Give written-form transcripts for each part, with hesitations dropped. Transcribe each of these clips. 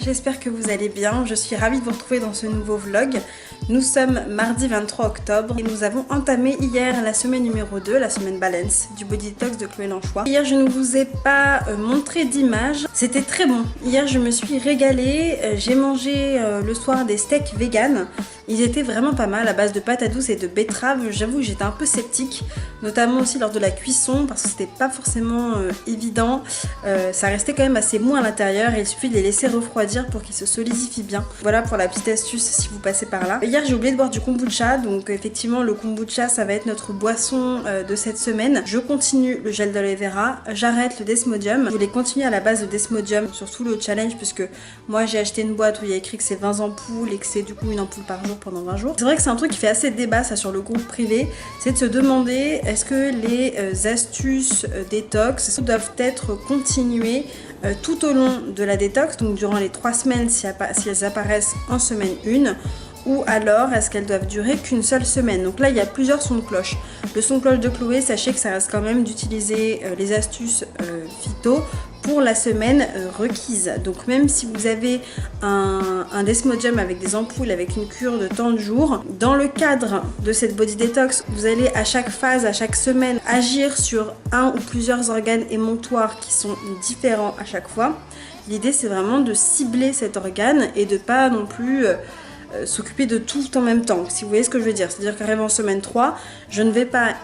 j'espère que vous allez bien. Je suis ravie de vous retrouver dans ce nouveau vlog. Nous sommes mardi 23 octobre et nous avons entamé hier la semaine numéro 2, la semaine balance du Body Detox de Chloé Lanchois. Hier je ne vous ai pas montré d'image, c'était très bon. Hier je me suis régalée, j'ai mangé le soir des steaks vegan. Ils étaient vraiment pas mal à base de pâte à douce et de betterave. J'avoue que j'étais un peu sceptique, notamment aussi lors de la cuisson parce que c'était pas forcément évident. Ça restait quand même assez mou à l'intérieur et il suffit de les laisser refroidir pour qu'ils se solidifient bien. Voilà pour la petite astuce si vous passez par là. Hier j'ai oublié de boire du kombucha, donc effectivement le kombucha ça va être notre boisson de cette semaine. Je continue le gel d'aloe vera, j'arrête le Desmodium. Je voulais continuer à la base de Desmodium, surtout le challenge puisque moi j'ai acheté une boîte où il y a écrit que c'est 20 ampoules et que c'est du coup une ampoule par jour pendant 20 jours. C'est vrai que c'est un truc qui fait assez débat ça sur le groupe privé, c'est de se demander est-ce que les astuces détox doivent être continuées tout au long de la détox, donc durant les 3 semaines si elles apparaissent en semaine 1, ou alors est-ce qu'elles doivent durer qu'une seule semaine. Donc là il y a plusieurs sons de cloche. Le son de cloche de Chloé, sachez que ça reste quand même d'utiliser les astuces phyto pour la semaine requise. Donc même si vous avez un Desmodium avec des ampoules, avec une cure de tant de jours, dans le cadre de cette body detox, vous allez à chaque phase, à chaque semaine, agir sur un ou plusieurs organes émonctoires qui sont différents à chaque fois. L'idée c'est vraiment de cibler cet organe et de pas non plus s'occuper de tout en même temps, si vous voyez ce que je veux dire. C'est-à-dire qu'arrivé en semaine 3, je ne vais pas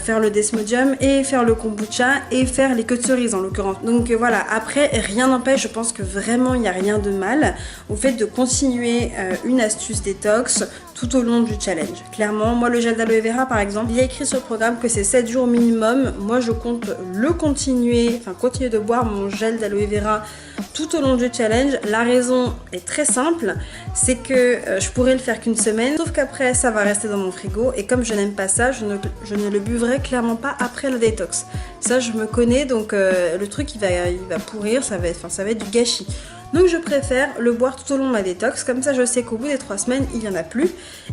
faire le Desmodium et faire le kombucha et faire les queues de cerise en l'occurrence. Donc voilà, après rien n'empêche, je pense que vraiment il n'y a rien de mal au fait de continuer une astuce détox tout au long du challenge. Clairement, moi le gel d'aloe vera par exemple, il y a écrit sur le programme que c'est 7 jours minimum. Moi je compte le continuer, enfin continuer de boire mon gel d'aloe vera tout au long du challenge. La raison est très simple, c'est que je pourrais le faire qu'une semaine, sauf qu'après ça va rester dans mon frigo et comme je n'aime pas ça, je ne le buvrai clairement pas après la détox. Ça je me connais, donc le truc il va pourrir, ça va être du gâchis. Donc je préfère le boire tout au long de ma détox, comme ça je sais qu'au bout des 3 semaines il n'y en a plus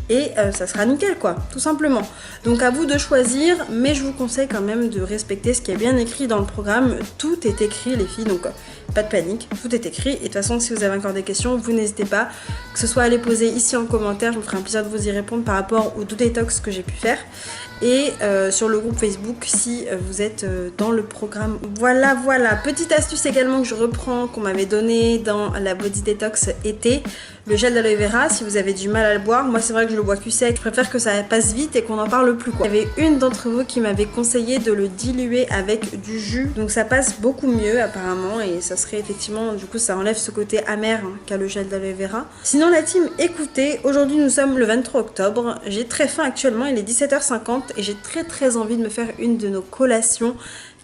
et ça sera nickel quoi, tout simplement. Donc à vous de choisir, mais je vous conseille quand même de respecter ce qui est bien écrit dans le programme. Tout est écrit les filles, donc pas de panique, tout est écrit. Et de toute façon si vous avez encore des questions, vous n'hésitez pas, que ce soit à les poser ici en commentaire, je me ferai un plaisir de vous y répondre par rapport aux 2 détox que j'ai pu faire. Et sur le groupe Facebook si vous êtes dans le programme. Voilà, petite astuce également que je reprends, qu'on m'avait donné dans la body detox été, le gel d'aloe vera. Si vous avez du mal à le boire, moi c'est vrai que je le bois cul sec, je préfère que ça passe vite et qu'on n'en parle plus quoi. Il y avait une d'entre vous qui m'avait conseillé de le diluer avec du jus, donc ça passe beaucoup mieux apparemment et ça serait effectivement, du coup ça enlève ce côté amer qu'a le gel d'aloe vera. Sinon la team, écoutez, aujourd'hui nous sommes le 23 octobre, j'ai très faim actuellement, il est 17h50 et j'ai très envie de me faire une de nos collations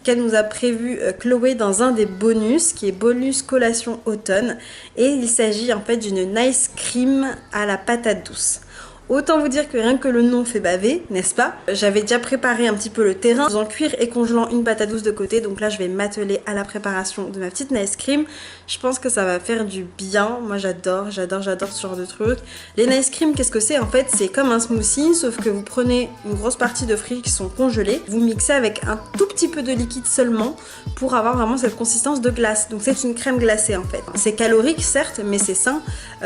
qu'elle nous a prévu Chloé dans un des bonus, qui est bonus collation automne, et il s'agit en fait d'une nice cream à la patate douce. Autant vous dire que rien que le nom fait baver, n'est-ce pas? J'avais déjà préparé un petit peu le terrain, en cuire et congelant une patate douce de côté, donc là je vais m'atteler à la préparation de ma petite nice cream. Je pense que ça va faire du bien, moi j'adore ce genre de truc. Les nice cream, qu'est-ce que c'est? En fait c'est comme un smoothie, sauf que vous prenez une grosse partie de fruits qui sont congelés, vous mixez avec un tout petit peu de liquide seulement pour avoir vraiment cette consistance de glace. Donc c'est une crème glacée en fait. C'est calorique certes, mais c'est sain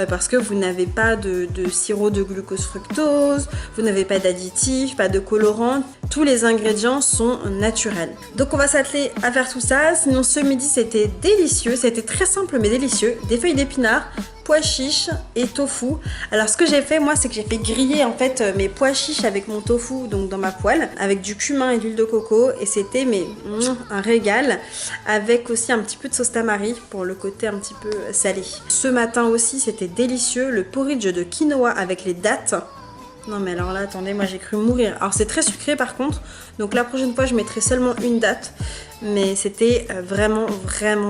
parce que vous n'avez pas de sirop de glucose fructose, vous n'avez pas d'additifs, pas de colorants, tous les ingrédients sont naturels. Donc on va s'atteler à faire tout ça. Sinon ce midi c'était délicieux, c'était très simple mais délicieux, des feuilles d'épinards, pois chiches et tofu. Alors ce que j'ai fait moi, c'est que j'ai fait griller en fait mes pois chiches avec mon tofu, donc dans ma poêle, avec du cumin et d'huile de coco, et c'était un régal, avec aussi un petit peu de sauce tamari pour le côté un petit peu salé. Ce matin aussi c'était délicieux, le porridge de quinoa avec les dattes. Non mais alors là attendez, moi j'ai cru mourir. Alors c'est très sucré par contre, donc la prochaine fois je mettrai seulement une date, mais c'était vraiment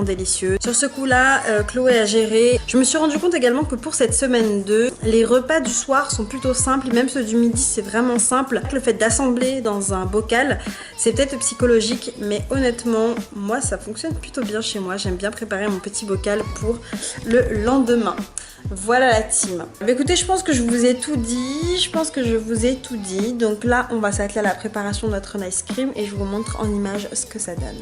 délicieux. Sur ce coup là, Chloé a géré. Je me suis rendu compte également que pour cette semaine 2, les repas du soir sont plutôt simples, et même ceux du midi c'est vraiment simple. Le fait d'assembler dans un bocal, c'est peut-être psychologique, mais honnêtement moi ça fonctionne plutôt bien chez moi. J'aime bien préparer mon petit bocal pour le lendemain. Voilà la team. Bah écoutez, je pense que je vous ai tout dit. Donc là, on va s'atteler à la préparation de notre nice cream et je vous montre en image ce que ça donne.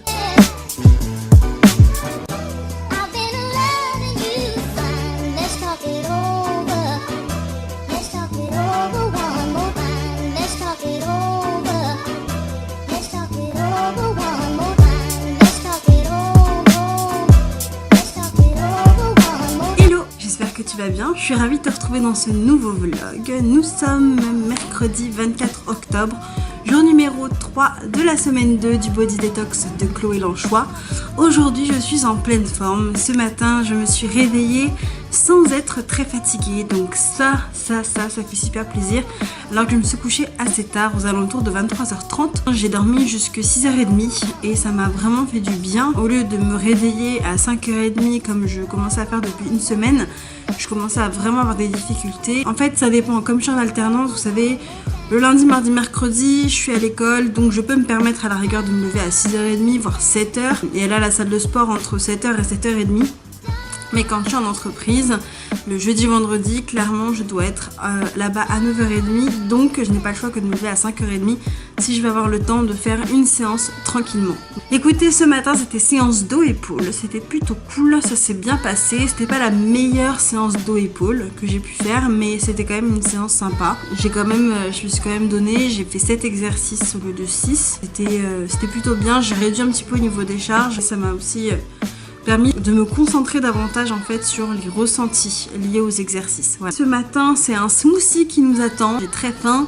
vas bien? Je suis ravie de te retrouver dans ce nouveau vlog. Nous sommes mercredi 24 octobre, jour numéro 3 de la semaine 2 du Body Detox de Chloé Lanchois. Aujourd'hui, je suis en pleine forme. Ce matin, je me suis réveillée sans être très fatiguée. Donc ça fait super plaisir. Alors que je me suis couchée assez tard, aux alentours de 23h30. J'ai dormi jusqu'à 6h30 et ça m'a vraiment fait du bien. Au lieu de me réveiller à 5h30 comme je commençais à faire depuis une semaine, je commençais à vraiment avoir des difficultés. En fait, ça dépend. Comme je suis en alternance, vous savez, le lundi, mardi, mercredi, je suis à l'école, donc je peux me permettre à la rigueur de me lever à 6h30, voire 7h, et aller à la salle de sport entre 7h et 7h30. Mais quand je suis en entreprise, le jeudi, vendredi, clairement, je dois être là-bas à 9h30, donc je n'ai pas le choix que de me lever à 5h30 si je vais avoir le temps de faire une séance tranquillement. Écoutez, ce matin, c'était séance dos-épaule, c'était plutôt cool, ça s'est bien passé. C'était pas la meilleure séance dos-épaule que j'ai pu faire, mais c'était quand même une séance sympa. Je me suis quand même donné, j'ai fait 7 exercices au lieu de 6. C'était plutôt bien, j'ai réduit un petit peu au niveau des charges, ça m'a aussi permis de me concentrer davantage en fait sur les ressentis liés aux exercices. Voilà. Ce matin, c'est un smoothie qui nous attend. J'ai très faim.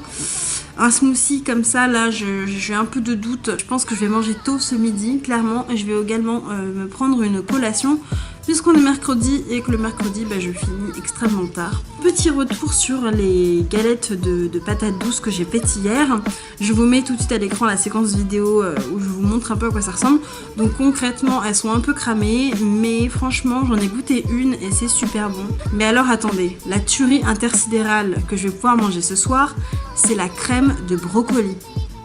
Un smoothie comme ça, là, j'ai un peu de doute. Je pense que je vais manger tôt ce midi, clairement. Et je vais également me prendre une collation, puisqu'on est mercredi et que le mercredi, je finis extrêmement tard. Petit retour sur les galettes de patates douces que j'ai faites hier. Je vous mets tout de suite à l'écran la séquence vidéo où je vous montre un peu à quoi ça ressemble. Donc concrètement, elles sont un peu cramées, mais franchement, j'en ai goûté une et c'est super bon. Mais alors attendez, la tuerie intersidérale que je vais pouvoir manger ce soir, c'est la crème de brocoli.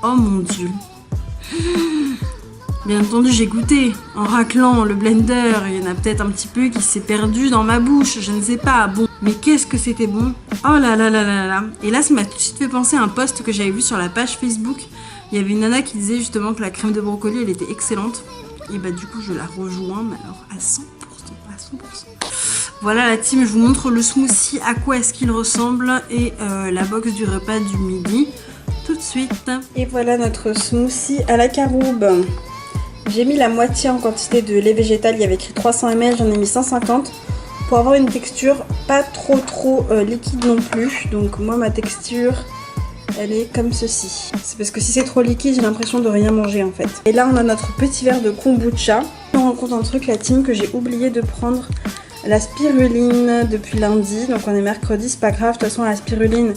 Oh mon dieu. Bien entendu, j'ai goûté en raclant le blender. Il y en a peut-être un petit peu qui s'est perdu dans ma bouche, je ne sais pas. Bon, mais qu'est-ce que c'était bon. Oh là là là là là. Et là, ça m'a tout de suite fait penser à un post que j'avais vu sur la page Facebook. Il y avait une nana qui disait justement que la crème de brocoli, elle était excellente. Et du coup, je la rejoins, mais alors à 100%. Voilà la team, je vous montre le smoothie, à quoi est-ce qu'il ressemble et la box du repas du midi tout de suite. Et voilà notre smoothie à la caroube. J'ai mis la moitié en quantité de lait végétal, il y avait écrit 300 ml, j'en ai mis 150 pour avoir une texture pas trop liquide non plus. Donc moi ma texture elle est comme ceci. C'est parce que si c'est trop liquide j'ai l'impression de rien manger en fait. Et là on a notre petit verre de kombucha. On rend compte un truc la team, que j'ai oublié de prendre la spiruline depuis lundi, donc on est mercredi, c'est pas grave, de toute façon la spiruline,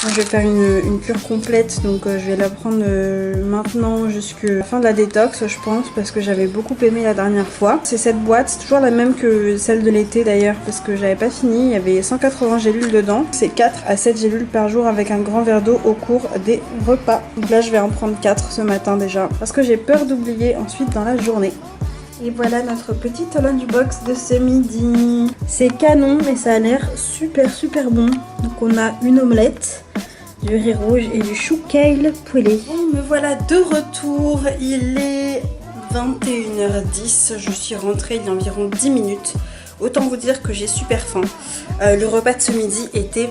je vais faire une cure complète, donc je vais la prendre maintenant jusqu'à la fin de la détox je pense, parce que j'avais beaucoup aimé la dernière fois. C'est cette boîte, c'est toujours la même que celle de l'été d'ailleurs, parce que j'avais pas fini, il y avait 180 gélules dedans, c'est 4 à 7 gélules par jour avec un grand verre d'eau au cours des repas. Donc là je vais en prendre 4 ce matin déjà, parce que j'ai peur d'oublier ensuite dans la journée. Et voilà notre petite lunchbox de ce midi. C'est canon mais ça a l'air super bon. Donc on a une omelette, du riz rouge et du chou kale poêlé. Et me voilà de retour, il est 21h10, je suis rentrée il y a environ 10 minutes. Autant vous dire que j'ai super faim. Le repas de ce midi était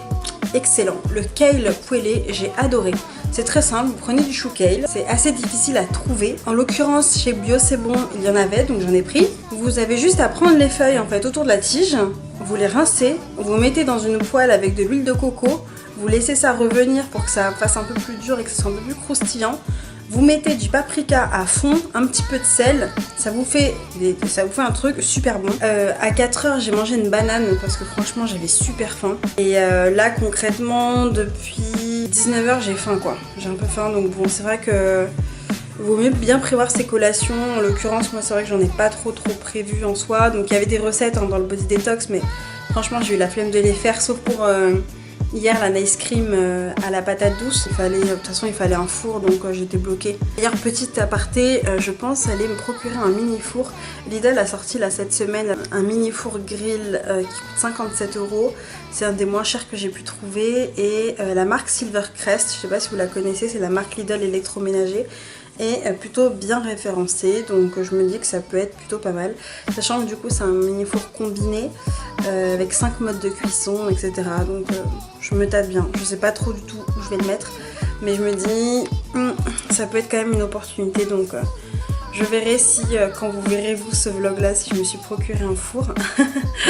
excellent. Le kale poêlé, j'ai adoré. C'est très simple, vous prenez du chou kale, c'est assez difficile à trouver. En l'occurrence, chez Bio C'est Bon, il y en avait, donc j'en ai pris. Vous avez juste à prendre les feuilles en fait autour de la tige, vous les rincez, vous mettez dans une poêle avec de l'huile de coco, vous laissez ça revenir pour que ça fasse un peu plus dur et que ce soit un peu plus croustillant. Vous mettez du paprika à fond, un petit peu de sel, ça vous fait un truc super bon. À 4h, j'ai mangé une banane parce que franchement, j'avais super faim. Et là, concrètement, depuis 19h, j'ai faim quoi. J'ai un peu faim, donc bon, c'est vrai que vaut mieux bien prévoir ses collations. En l'occurrence, moi, c'est vrai que j'en ai pas trop prévu en soi. Donc il y avait des recettes dans le Body Detox, mais franchement, j'ai eu la flemme de les faire, sauf pour hier la nice cream à la patate douce. De toute façon il fallait un four, donc j'étais bloquée. D'ailleurs, petite aparté, je pense aller me procurer un mini four. Lidl a sorti là cette semaine un mini four grill qui coûte 57 €. C'est un des moins chers que j'ai pu trouver, et la marque Silvercrest, je sais pas si vous la connaissez, c'est la marque Lidl électroménager, est plutôt bien référencée, donc je me dis que ça peut être plutôt pas mal, sachant que du coup c'est un mini four combiné avec 5 modes de cuisson, etc. Donc je me tâte bien, je sais pas trop du tout où je vais le mettre, mais je me dis ça peut être quand même une opportunité, donc Je verrai si quand vous verrez vous ce vlog là, si je me suis procuré un four.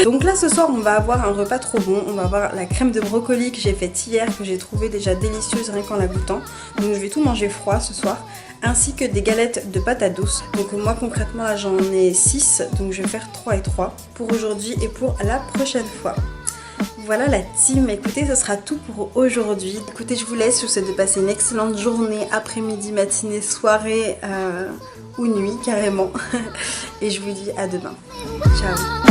Donc là ce soir on va avoir un repas trop bon. On va avoir la crème de brocoli que j'ai faite hier, que j'ai trouvé déjà délicieuse rien qu'en la goûtant. Donc je vais tout manger froid ce soir, ainsi que des galettes de patates douces. Donc moi concrètement là j'en ai 6, donc je vais faire 3 et 3 pour aujourd'hui et pour la prochaine fois. Voilà la team, écoutez, ce sera tout pour aujourd'hui. Écoutez, je vous laisse, je vous souhaite de passer une excellente journée, après-midi, matinée, soirée ou nuit carrément. Et je vous dis à demain. Ciao.